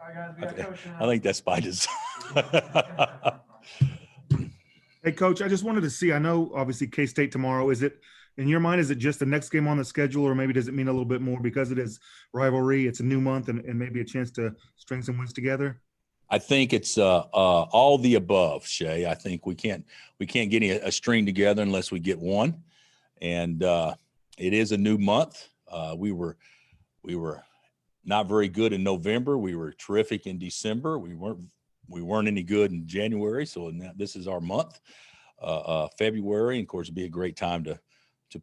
I think that's by design. Hey, Coach, I just wanted to see, I know obviously K-State tomorrow. Is it, in your mind, is it just the next game on the schedule, or maybe does it mean a little bit more because it is rivalry, it's a new month, and maybe a chance to string some wins together? I think it's all the above, Shay. I think we can't get a string together unless we get one. And it is a new month. We were not very good in November. We were terrific in December. We weren't any good in January. So now this is our month, February. And of course, it'd be a great time to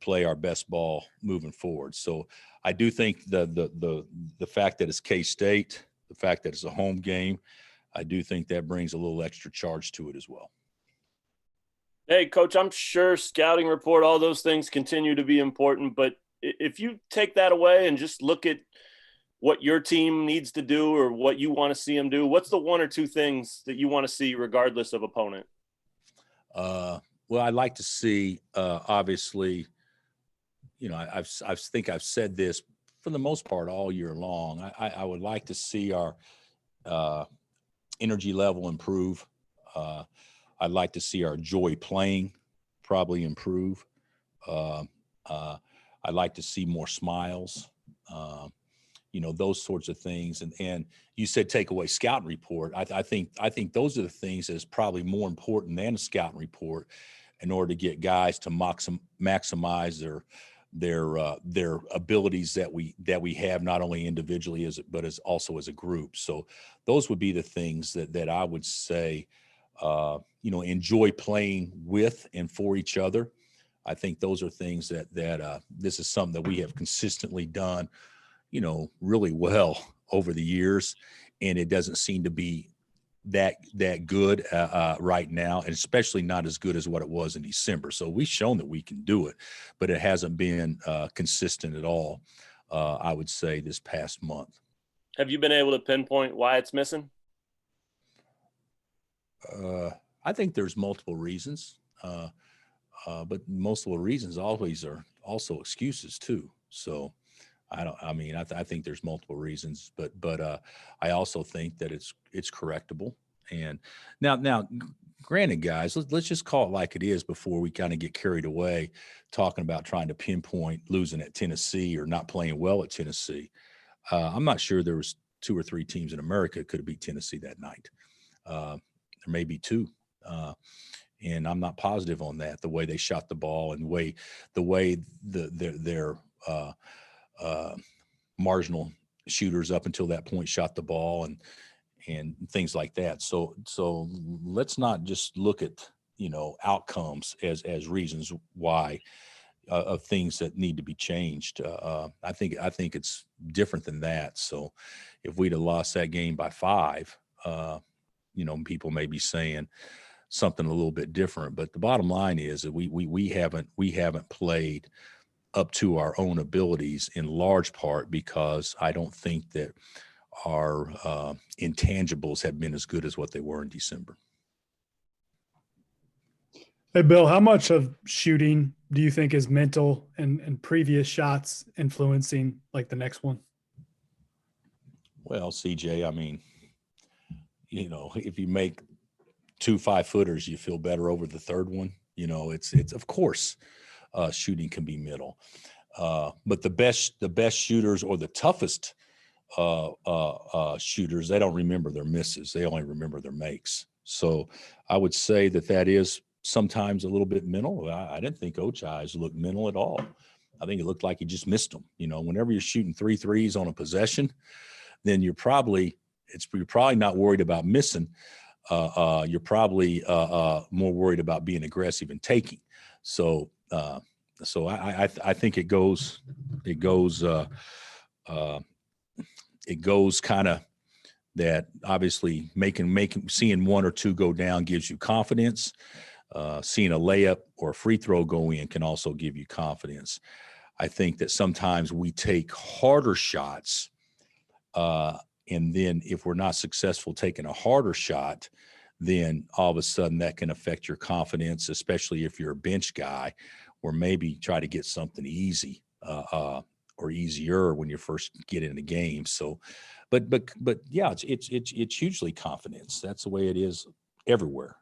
play our best ball moving forward. So I do think the fact that it's K-State, the fact that it's a home game, I do think that brings a little extra charge to it as well. Hey, Coach, I'm sure scouting report, all those things continue to be important, but if you take that away and just look at what your team needs to do or what you want to see them do, what's the one or two things that you want to see regardless of opponent? Well, I'd like to see, obviously, you know, I think I've said this for the most part all year long. I would like to see our energy level improve. I'd like to see our joy playing probably improve. I'd like to see more smiles, you know, those sorts of things. And you said take away scouting report. I think those are the things that's probably more important than a scouting report in order to get guys to maximize their abilities that we have, not only individually but as also as a group. So those would be the things that I would say, you know, enjoy playing with and for each other. I think those are things that this is something that we have consistently done, you know, really well over the years, and it doesn't seem to be that good right now, and especially not as good as what it was in December. So we've shown that we can do it, but it hasn't been consistent at all, I would say, this past month. Have you been able to pinpoint why it's missing? I think there's multiple reasons, but multiple reasons always are also excuses too. So I think there's multiple reasons, but I also think that it's correctable. And now, granted, guys, let's just call it like it is before we kind of get carried away talking about trying to pinpoint losing at Tennessee or not playing well at Tennessee. I'm not sure there was 2 or 3 teams in America that could have beat Tennessee that night. There may be 2. And I'm not positive on that, the way they shot the ball and the way their marginal shooters up until that point shot the ball and things like that. So let's not just look at, you know, outcomes as reasons why of things that need to be changed. I think it's different than that. So if we'd have lost that game by 5, you know, people may be saying something a little bit different, but the bottom line is that we haven't played up to our own abilities, in large part because I don't think that our intangibles have been as good as what they were in December. Hey, Bill, how much of shooting do you think is mental and previous shots influencing like the next one? Well, CJ, I mean, you know, if you make 2 5-footers, you feel better over the third one. You know, it's of course, shooting can be mental, but the best shooters or the toughest shooters, they don't remember their misses; they only remember their makes. So I would say that is sometimes a little bit mental. I didn't think Ochai's looked mental at all. I think it looked like he just missed them. You know, whenever you're shooting 3 threes on a possession, then you're probably not worried about missing. You're probably more worried about being aggressive and taking. So I think it goes kind of that. Obviously, seeing 1 or 2 go down gives you confidence. Seeing a layup or a free throw go in can also give you confidence. I think that sometimes we take harder shots, and then if we're not successful taking a harder shot, then all of a sudden that can affect your confidence, especially if you're a bench guy, or maybe try to get something easy or easier when you first get in the game. So, but yeah, it's hugely confidence. That's the way it is everywhere.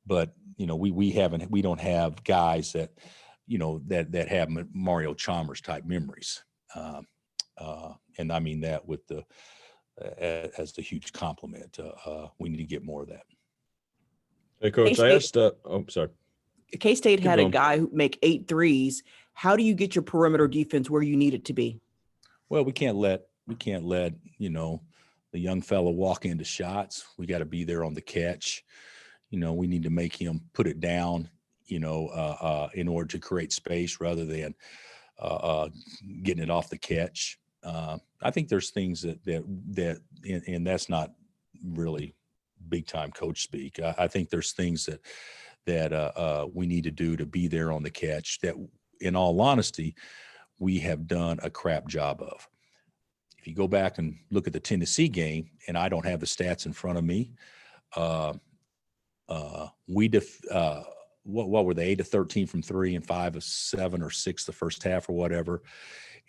But we don't have guys that that have Mario Chalmers type memories. And I mean that with as the huge compliment. We need to get more of that. Hey, Coach, I asked. Sorry. K-State had a going. guy who make 8 threes. How do you get your perimeter defense where you need it to be? Well, we can't let the young fella walk into shots. We got to be there on the catch. We need to make him put it down, in order to create space rather than getting it off the catch. I think there's things that and that's not really big time coach speak. I think there's things that we need to do to be there on the catch that, in all honesty, we have done a crap job of. If you go back and look at the Tennessee game, and I don't have the stats in front of me, what were they, 8 of 13 from 3 and 5 of 7 or 6 the first half or whatever,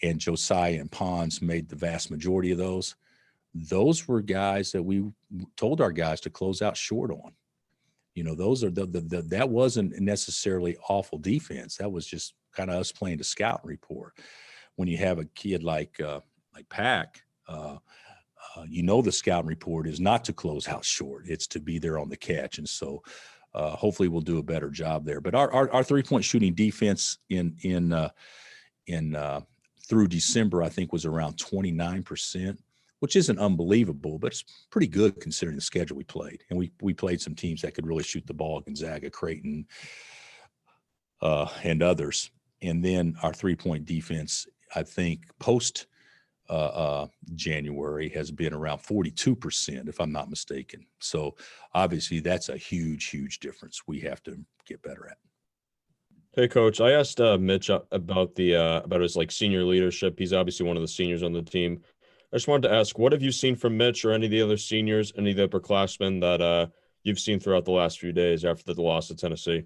and Josiah and Pons made the vast majority of those. Those were guys that we told our guys to close out short on. Those are that wasn't necessarily awful defense. That was just kind of us playing the scouting report. When you have a kid like Pack, the scouting report is not to close out short. It's to be there on the catch. And so hopefully we'll do a better job there. But our 3-point shooting defense in through December, I think, was around 29%, which isn't unbelievable, but it's pretty good considering the schedule we played. And we played some teams that could really shoot the ball, Gonzaga, Creighton, and others. And then our 3-point defense, I think, post January has been around 42%, if I'm not mistaken. So obviously that's a huge, huge difference we have to get better at. Hey, Coach, I asked Mitch about his senior leadership. He's obviously one of the seniors on the team. I just wanted to ask, what have you seen from Mitch or any of the other seniors, any of the upperclassmen that you've seen throughout the last few days after the loss to Tennessee?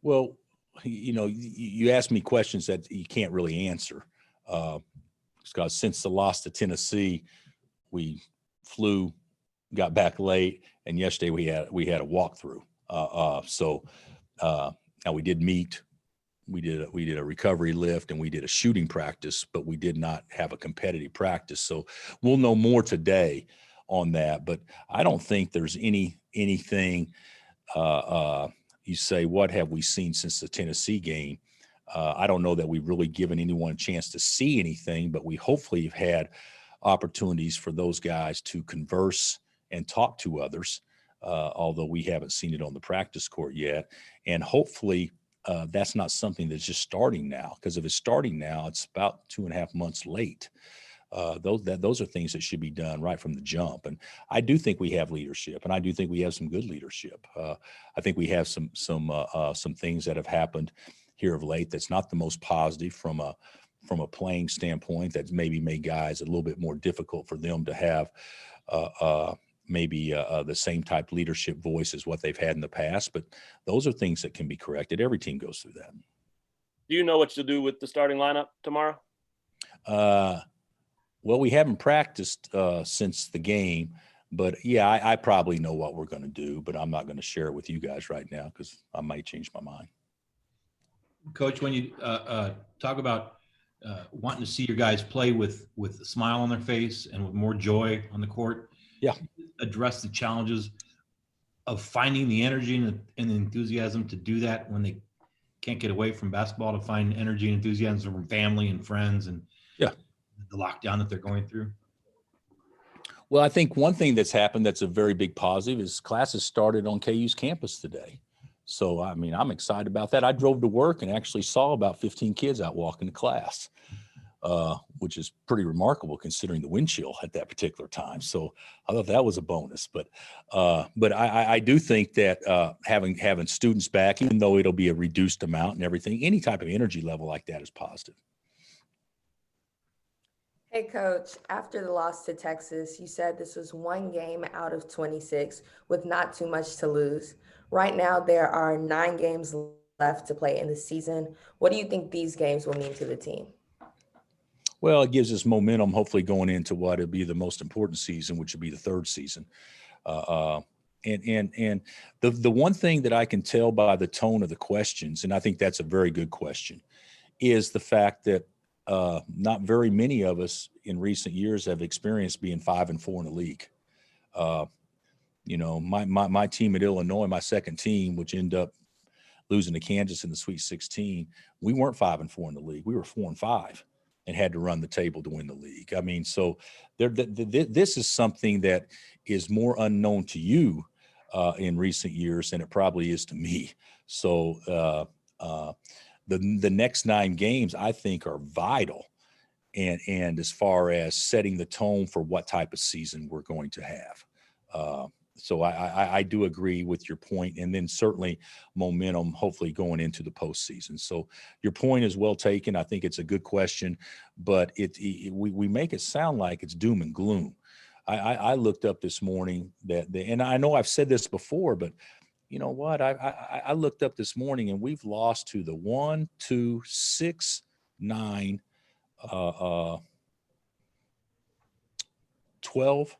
Well, you ask me questions that you can't really answer. Because since the loss to Tennessee, we flew, got back late, and yesterday we had a walkthrough. Now we did meet. We did a recovery lift and we did a shooting practice, but we did not have a competitive practice. So we'll know more today on that. But I don't think there's anything. You say, what have we seen since the Tennessee game? I don't know that we've really given anyone a chance to see anything, but we hopefully have had opportunities for those guys to converse and talk to others, although we haven't seen it on the practice court yet. And hopefully that's not something that's just starting now, because if it's starting now, it's about 2.5 months late. Those are things that should be done right from the jump. And I do think we have leadership, and I do think we have some good leadership. I think we have some things that have happened here of late that's not the most positive from a playing standpoint, that's maybe made guys a little bit more difficult for them to have maybe the same type leadership voice as what they've had in the past. But those are things that can be corrected. Every team goes through that. Do you know what to do with the starting lineup tomorrow? Well, we haven't practiced since the game, but yeah, I probably know what we're going to do, but I'm not going to share it with you guys right now because I might change my mind. Coach, when you talk about wanting to see your guys play with a smile on their face and with more joy on the court, yeah, address the challenges of finding the energy and the enthusiasm to do that when they can't get away from basketball, to find energy and enthusiasm from family and friends and the lockdown that they're going through? Well, I think one thing that's happened that's a very big positive is classes started on KU's campus today. So, I mean, I'm excited about that. I drove to work and actually saw about 15 kids out walking to class, which is pretty remarkable considering the wind chill at that particular time. So I thought that was a bonus. But I do think that having students back, even though it'll be a reduced amount and everything, any type of energy level like that is positive. Hey, Coach, after the loss to Texas, you said this was one game out of 26 with not too much to lose. Right now, there are 9 games left to play in the season. What do you think these games will mean to the team? Well, it gives us momentum, hopefully going into what would be the most important season, which would be the third season. And the one thing that I can tell by the tone of the questions, and I think that's a very good question, is the fact that not very many of us in recent years have experienced being 5-4 in the league. My team at Illinois, my second team, which ended up losing to Kansas in the Sweet 16, we weren't 5-4 in the league. We were 4-5 and had to run the table to win the league. I mean, so this is something that is more unknown to you in recent years than it probably is to me. So the next 9 games, I think, are vital. And as far as setting the tone for what type of season we're going to have. So I do agree with your point, and then certainly momentum, hopefully going into the postseason. So your point is well taken. I think it's a good question, but we make it sound like it's doom and gloom. I looked up this morning and I know I've said this before, but you know what? I looked up this morning and we've lost to the 1, 2, 6, 9, 12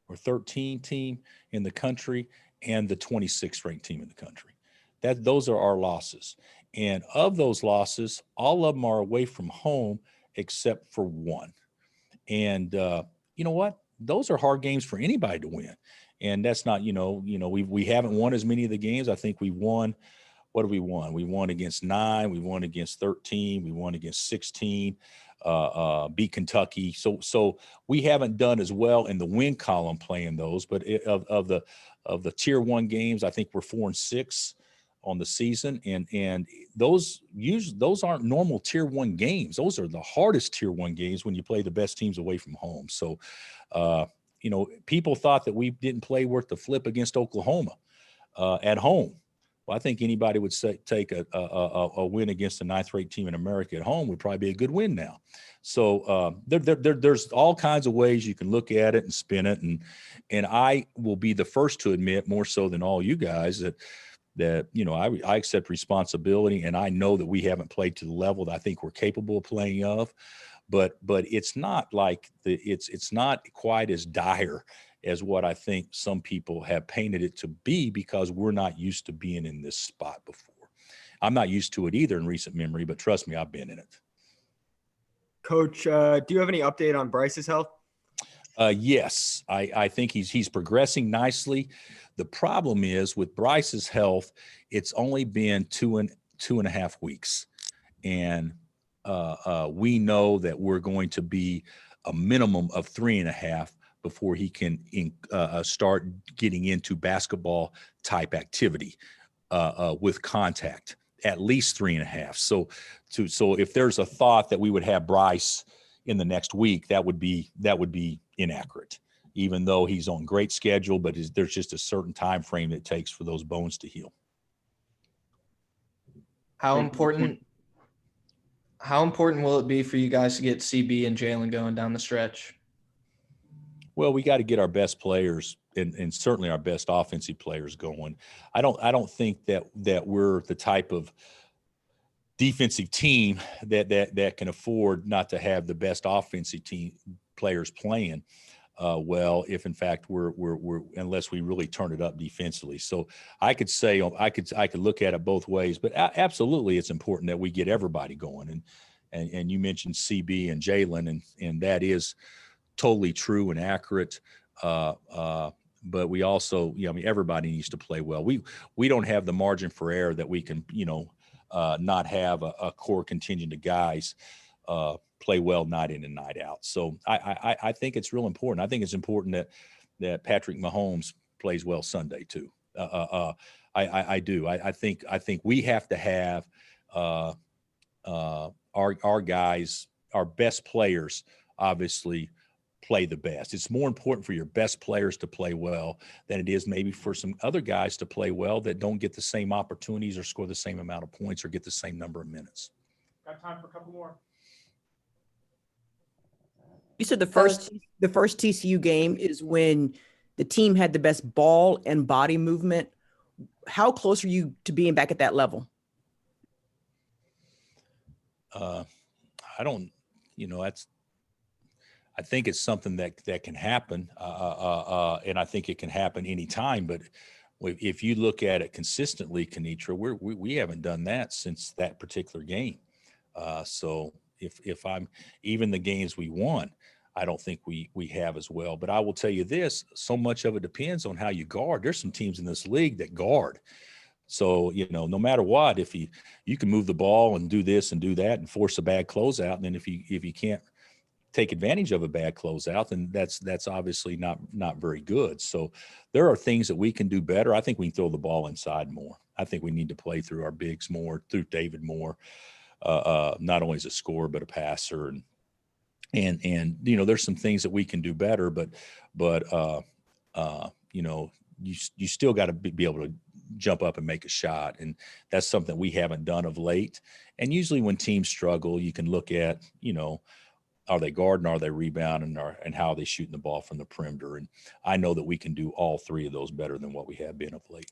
or 13 team in the country and the 26th ranked team in the country. Those are our losses. And of those losses, all of them are away from home except for one. And you know what? Those are hard games for anybody to win. And that's not, we haven't won as many of the games. I think we won. What have we won? We won against 9. We won against 13. We won against 16. Beat Kentucky. So we haven't done as well in the win column playing those. But of the tier 1 games, I think we're 4-6 on the season. And those aren't normal tier 1 games. Those are the hardest tier 1 games when you play the best teams away from home. So, people thought that we didn't play worth the flip against Oklahoma at home. Well, I think anybody would take a win against the 9th-ranked team in America at home would probably be a good win now. So there's all kinds of ways you can look at it and spin it, and I will be the first to admit, more so than all you guys, that I accept responsibility, and I know that we haven't played to the level that I think we're capable of playing of, but it's not like it's not quite as dire as what I think some people have painted it to be, because we're not used to being in this spot before. I'm not used to it either in recent memory, but trust me, I've been in it. Coach, do you have any update on Bryce's health? Yes, I think he's progressing nicely. The problem is with Bryce's health, it's only been two and a half weeks. And we know that we're going to be a minimum of 3.5 before he can start getting into basketball type activity with contact, at least 3.5. So if there's a thought that we would have Bryce in the next week, that would be inaccurate, even though he's on great schedule, but there's just a certain time frame that it takes for those bones to heal. How important will it be for you guys to get CB and Jalen going down the stretch? Well, we got to get our best players and certainly our best offensive players going. I don't think that we're the type of defensive team that can afford not to have the best offensive team players playing well, if in fact we're unless we really turn it up defensively. So I could say I could look at it both ways, but absolutely it's important that we get everybody going. And you mentioned CB and Jalen, and that is totally true and accurate. But we also, everybody needs to play well. We don't have the margin for error that we can, not have a core contingent of guys play well night in and night out. So I think it's real important. I think it's important that Patrick Mahomes plays well Sunday too. I do. I think we have to have our guys, our best players, obviously play the best. It's more important for your best players to play well than it is maybe for some other guys to play well that don't get the same opportunities or score the same amount of points or get the same number of minutes. Got time for a couple more. You said the first TCU game is when the team had the best ball and body movement. How close are you to being back at that level? I think it's something that can happen, and I think it can happen anytime. But if you look at it consistently, Kenitra, we haven't done that since that particular game. So if I'm even the games we won, I don't think we have as well. But I will tell you this: so much of it depends on how you guard. There's some teams in this league that guard. So, no matter what, if you can move the ball and do this and do that and force a bad closeout, and then if you can't take advantage of a bad closeout, then that's obviously not very good. So there are things that we can do better. I think we can throw the ball inside more. I think we need to play through our bigs more, through David more, not only as a scorer but a passer, and there's some things that we can do better, but you still got to be able to jump up and make a shot. And that's something we haven't done of late. And usually when teams struggle, you can look at, are they guarding, are they rebounding, and how are they shooting the ball from the perimeter? And I know that we can do all three of those better than what we have been of late.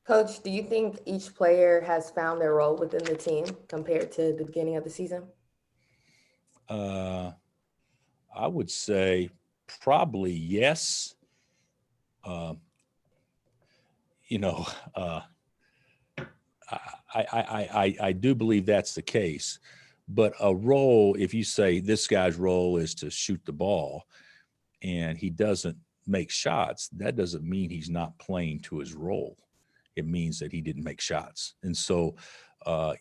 Coach, do you think each player has found their role within the team compared to the beginning of the season? I would say probably yes. I do believe that's the case. But a role, if you say this guy's role is to shoot the ball and he doesn't make shots, that doesn't mean he's not playing to his role. It means that he didn't make shots. And so,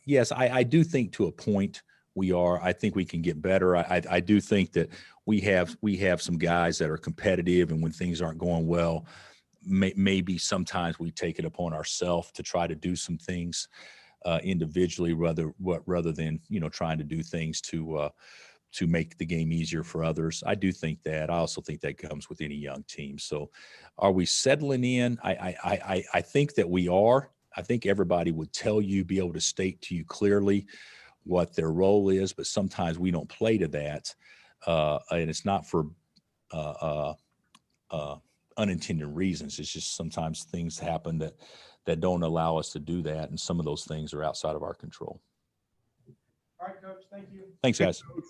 yes, I do think to a point I think we can get better. I do think that we have some guys that are competitive, and when things aren't going well, maybe sometimes we take it upon ourselves to try to do some things individually rather than trying to do things to make the game easier for others. I do think that. I also think that comes with any young team. So are we settling in? I think that we are. I think everybody would be able to state to you clearly what their role is, but sometimes we don't play to that. And it's not for unintended reasons. It's just sometimes things happen that don't allow us to do that. And some of those things are outside of our control. All right, Coach. Thank you. Thanks, guys. Coach.